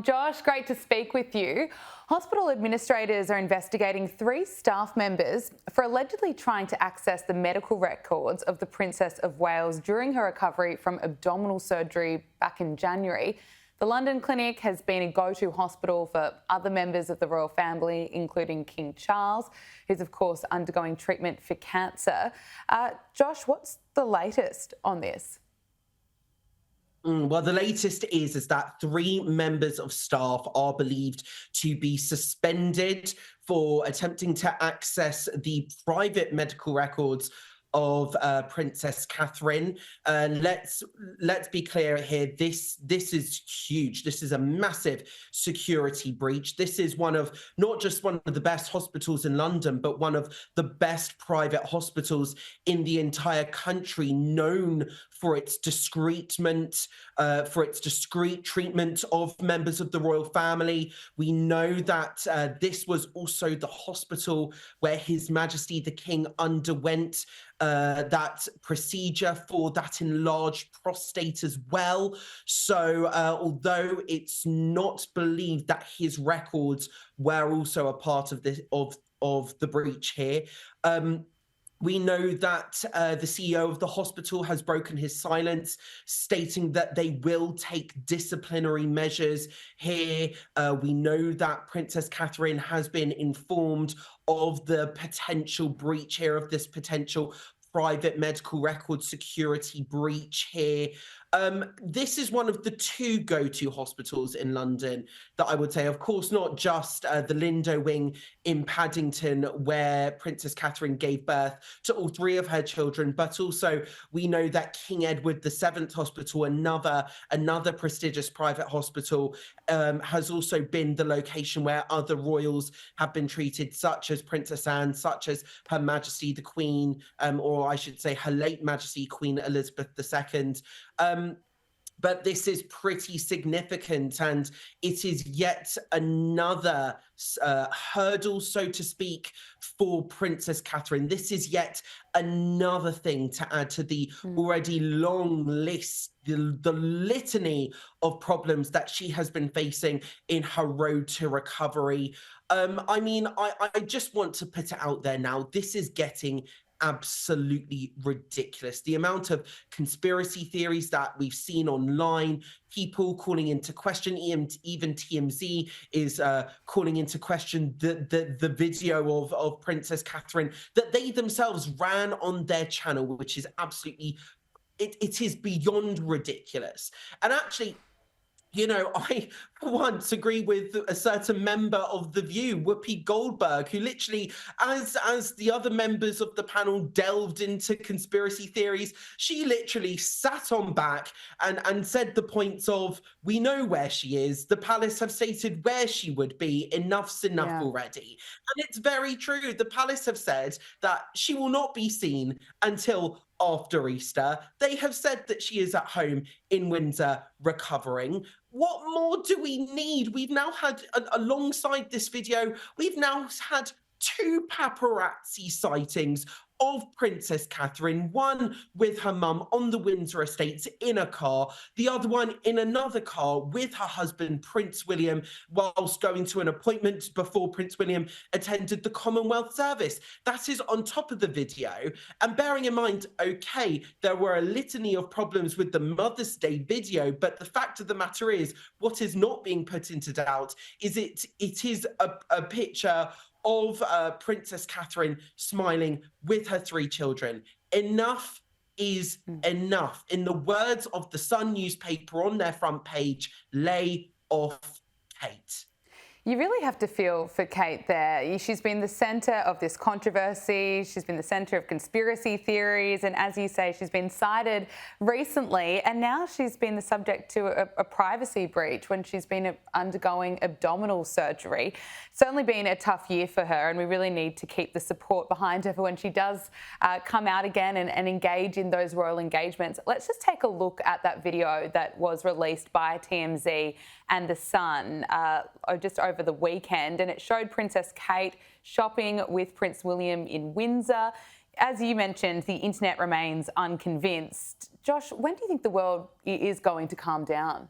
Josh, great to speak with you. Hospital administrators are investigating 3 staff members for allegedly trying to access the medical records of the Princess of Wales during her recovery from abdominal surgery back in January. The London clinic has been a go-to hospital for other members of the royal family, including King Charles, who's of course undergoing treatment for cancer. Josh, what's the latest on this? Well, the latest is that 3 members of staff are believed to be suspended for attempting to access the private medical records of Princess Catherine. Let's be clear here. This is huge. This is a massive security breach. This is not just one of the best hospitals in London, but one of the best private hospitals in the entire country, known for its discreet treatment of members of the royal family. We know that this was also the hospital where His Majesty the King underwent that procedure for that enlarged prostate as well. So although it's not believed that his records were also a part of this of the breach here, we know that the CEO of the hospital has broken his silence, stating that they will take disciplinary measures here. We know that Princess Catherine has been informed of the potential breach here, of this potential private medical record security breach here. This is one of the 2 go-to hospitals in London that I would say, of course, not just the Lindo Wing in Paddington, where Princess Catherine gave birth to all 3 of her children, but also we know that King Edward VII Hospital, another prestigious private hospital, has also been the location where other royals have been treated, such as Princess Anne, such as Her Majesty the Queen, or I should say Her late Majesty Queen Elizabeth II. But this is pretty significant, and it is yet another hurdle, so to speak, for Princess Catherine. This is yet another thing to add to the already long list, the litany of problems that she has been facing in her road to recovery. I just want to put it out there now. This is getting absolutely ridiculous. The amount of conspiracy theories that we've seen online, people calling into question, even TMZ is calling into question the video of Princess Catherine that they themselves ran on their channel, which is absolutely, it is beyond ridiculous. And actually, I once agree with a certain member of The View, Whoopi Goldberg, who literally, as the other members of the panel delved into conspiracy theories, she literally sat on back and said the points of, we know where she is, the palace have stated where she would be, enough's enough already. And it's very true. The palace have said that she will not be seen until after Easter. They have said that she is at home in Windsor recovering. What more do we need? We've now had, alongside this video, we've now had 2 paparazzi sightings of Princess Catherine, one with her mum on the Windsor estates in a car, the other one in another car with her husband, Prince William, whilst going to an appointment before Prince William attended the Commonwealth service. That is on top of the video. And bearing in mind, okay, there were a litany of problems with the Mother's Day video, but the fact of the matter is, what is not being put into doubt is it is a picture of Princess Catherine smiling with her 3 children. Enough is enough. In the words of the Sun newspaper on their front page, lay off Kate. You really have to feel for Kate there. She's been the centre of this controversy. She's been the centre of conspiracy theories. And as you say, she's been cited recently. And now she's been the subject to a privacy breach when she's been undergoing abdominal surgery. It's certainly been a tough year for her. And we really need to keep the support behind her for when she does come out again and engage in those royal engagements. Let's just take a look at that video that was released by TMZ and The Sun just over the weekend, and it showed Princess Kate shopping with Prince William in Windsor. As you mentioned, the internet remains unconvinced. Josh, when do you think the world is going to calm down?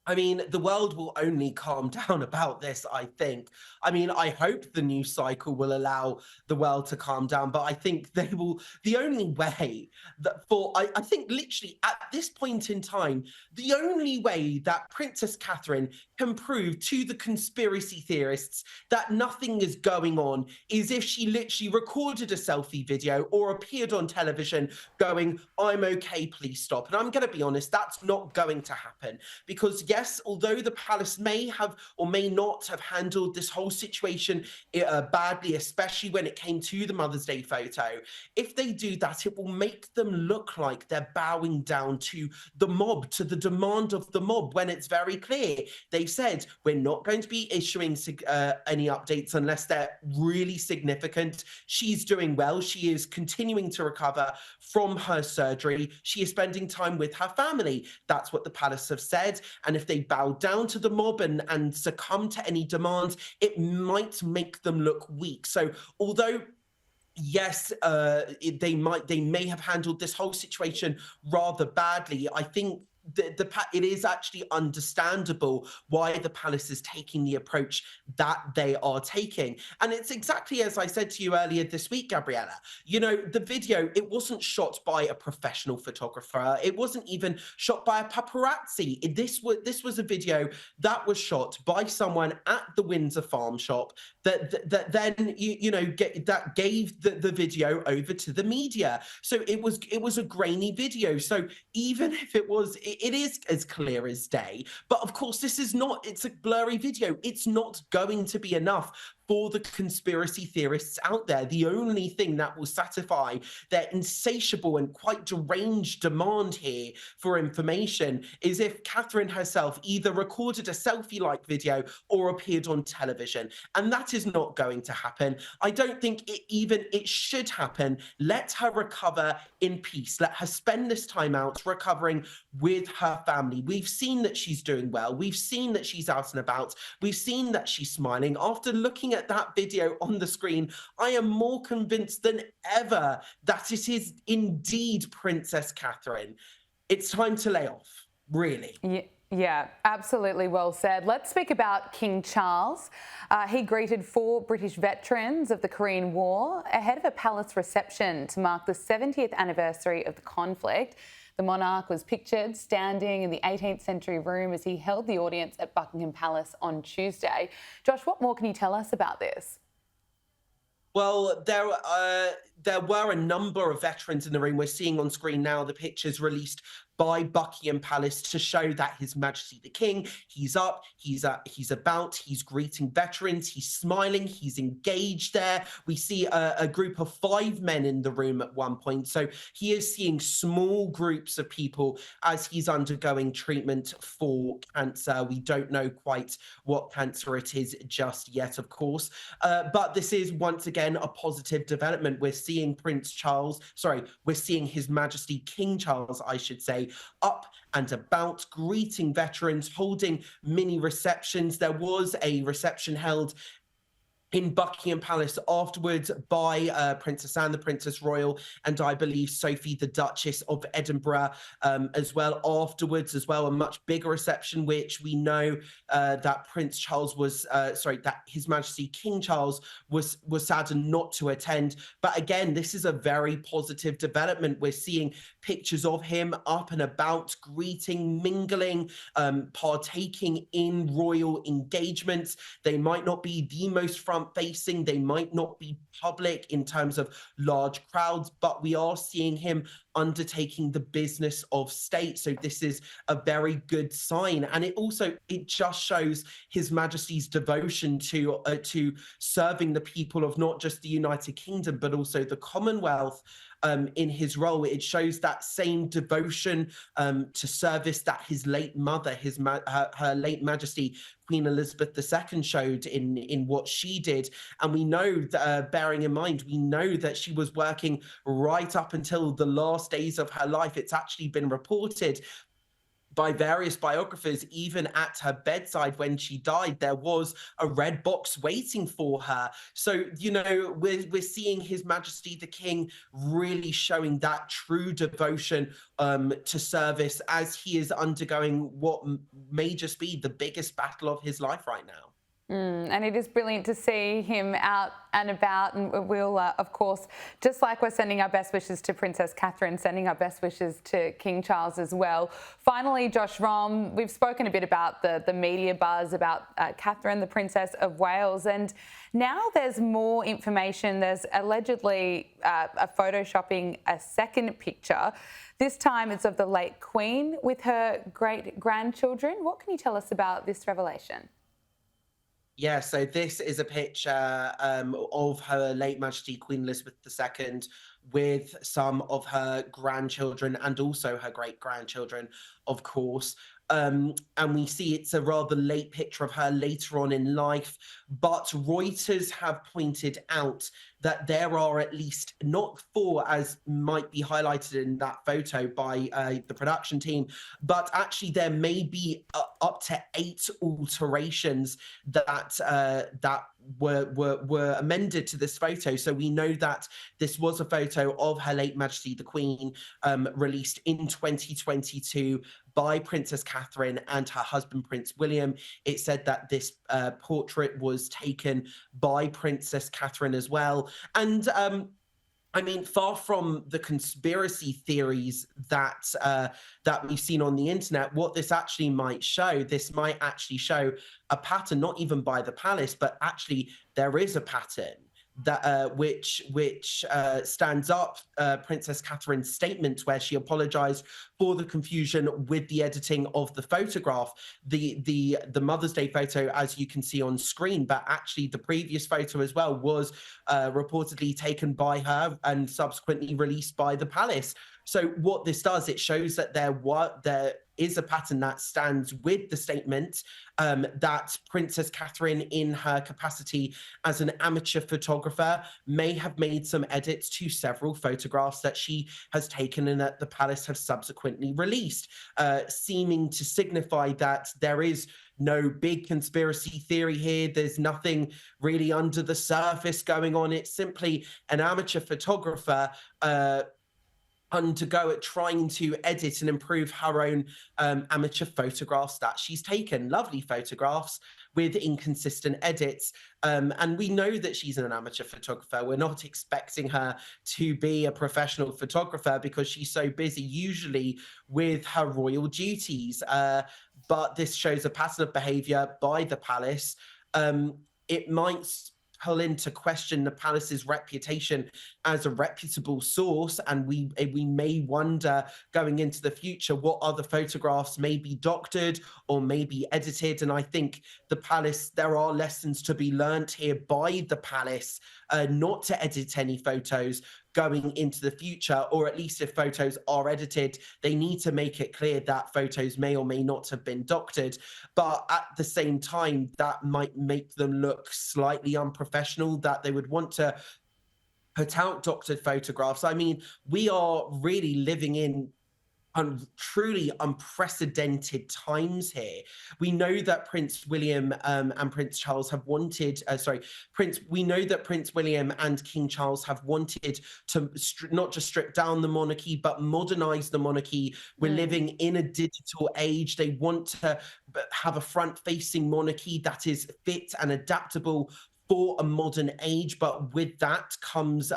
I mean, the world will only calm down about this, I think. I mean, I hope the news cycle will allow the world to calm down, but I think they will. The only way that I think literally at this point in time, the only way that Princess Catherine can prove to the conspiracy theorists that nothing is going on is if she literally recorded a selfie video or appeared on television going, "I'm okay, please stop." And I'm going to be honest, that's not going to happen because, yes, although the palace may have or may not have handled this whole situation badly, especially when it came to the Mother's Day photo, if they do that, it will make them look like they're bowing down to the mob, to the demand of the mob, when it's very clear. They said, we're not going to be issuing any updates unless they're really significant. She's doing well. She is continuing to recover from her surgery. She is spending time with her family. That's what the palace have said. And if they bow down to the mob and succumb to any demands, it might make them look weak. So although yes, they may have handled this whole situation rather badly, I think it is actually understandable why the palace is taking the approach that they are taking. And it's exactly as I said to you earlier this week, Gabriella. You know, the video, it wasn't shot by a professional photographer. It wasn't even shot by a paparazzi. This was a video that was shot by someone at the Windsor Farm Shop that then that gave the video over to the media. So it was a grainy video. So even if it is as clear as day, but of course this is not, it's a blurry video. It's not going to be enough for the conspiracy theorists out there. The only thing that will satisfy their insatiable and quite deranged demand here for information is if Catherine herself either recorded a selfie-like video or appeared on television. And that is not going to happen. I don't think it should happen. Let her recover in peace. Let her spend this time out recovering with her family. We've seen that she's doing well. We've seen that she's out and about. We've seen that she's smiling. After looking at that video on the screen, I am more convinced than ever that it is indeed Princess Catherine. It's time to lay off, really. Yeah, absolutely well said. Let's speak about King Charles. He greeted 4 British veterans of the Korean War ahead of a palace reception to mark the 70th anniversary of the conflict. The monarch was pictured standing in the 18th century room as he held the audience at Buckingham Palace on Tuesday. Josh, what more can you tell us about this? Well, there were a number of veterans in the room. We're seeing on screen now the pictures released by Buckingham Palace to show that His Majesty the King, he's up, he's about, he's greeting veterans, he's smiling, he's engaged there. We see a group of 5 men in the room at one point. So he is seeing small groups of people as he's undergoing treatment for cancer. We don't know quite what cancer it is just yet, of course. But this is once again a positive development. We're seeing we're seeing His Majesty King Charles, I should say, up and about, greeting veterans, holding mini receptions. There was a reception held in Buckingham Palace afterwards by Princess Anne, the Princess Royal, and I believe Sophie, the Duchess of Edinburgh, as well afterwards as well, a much bigger reception, which we know that Prince Charles that His Majesty King Charles was saddened not to attend. But again, this is a very positive development. We're seeing pictures of him up and about, greeting, mingling, partaking in royal engagements. They might not be the most front-facing, they might not be public in terms of large crowds, but we are seeing him undertaking the business of state. So this is a very good sign. And it just shows His Majesty's devotion to serving the people of not just the United Kingdom, but also the Commonwealth. In his role, it shows that same devotion to service that his late mother, her late Majesty Queen Elizabeth II, showed in what she did. And we know that, bearing in mind, we know that she was working right up until the last days of her life. It's actually been reported by various biographers, even at her bedside when she died, there was a red box waiting for her. So, you know, we're seeing His Majesty the King really showing that true devotion to service as he is undergoing what may just be the biggest battle of his life right now. And it is brilliant to see him out and about, and we'll, of course, just like we're sending our best wishes to Princess Catherine, sending our best wishes to King Charles as well. Finally, Josh Rom, we've spoken a bit about the media buzz about Catherine, the Princess of Wales, and now there's more information. There's allegedly a photoshopping a second picture. This time it's of the late Queen with her great-grandchildren. What can you tell us about this revelation? Yeah, so this is a picture of Her Late Majesty Queen Elizabeth II with some of her grandchildren and also her great-grandchildren, of course. And we see it's a rather late picture of her later on in life, but Reuters have pointed out that there are at least not four, as might be highlighted in that photo by the production team, but actually there may be up to 8 alterations that were amended to this photo. So we know that this was a photo of Her Late Majesty the Queen, released in 2022 by Princess Catherine and her husband Prince William. It said that this portrait was taken by Princess Catherine as well. And I mean, far from the conspiracy theories that we've seen on the internet, what this actually might show, this might actually show a pattern, not even by the palace, but actually there is a pattern that which stands up Princess Catherine's statement where she apologized for the confusion with the editing of the photograph, the Mother's Day photo, as you can see on screen, but actually the previous photo as well was reportedly taken by her and subsequently released by the palace. So what this does, it shows that there is a pattern that stands with the statement that Princess Catherine, in her capacity as an amateur photographer, may have made some edits to several photographs that she has taken and that the palace have subsequently released, seeming to signify that there is no big conspiracy theory here. There's nothing really under the surface going on. It's simply an amateur photographer undergo at trying to edit and improve her own amateur photographs that she's taken. Lovely photographs with inconsistent edits. And we know that she's an amateur photographer. We're not expecting her to be a professional photographer because she's so busy usually with her royal duties. But this shows a pattern of behavior by the palace. It might pull into question the palace's reputation as a reputable source, and we may wonder going into the future what other photographs may be doctored or may be edited. And I think the palace, there are lessons to be learnt here by the palace, not to edit any photos going into the future, or at least if photos are edited, they need to make it clear that photos may or may not have been doctored. But at the same time, that might make them look slightly unprofessional, that they would want to put out doctored photographs. I mean, we are really living in truly unprecedented times here. We know that Prince William and Prince Charles have wanted, we know that Prince William and King Charles have wanted to not just strip down the monarchy, but modernize the monarchy. We're living in a digital age. They want to have a front-facing monarchy that is fit and adaptable for a modern age, but with that comes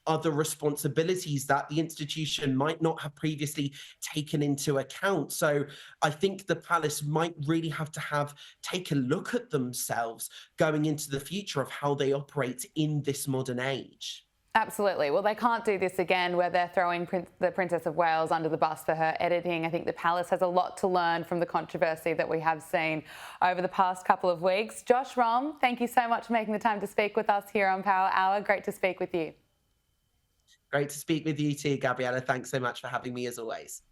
other responsibilities that the institution might not have previously taken into account. So I think the palace might really have to take a look at themselves going into the future of how they operate in this modern age. Absolutely. Well, they can't do this again where they're throwing the Princess of Wales under the bus for her editing. I think the palace has a lot to learn from the controversy that we have seen over the past couple of weeks. Josh Rom, thank you so much for making the time to speak with us here on Power Hour. Great to speak with you. Great to speak with you too, Gabriella. Thanks so much for having me as always.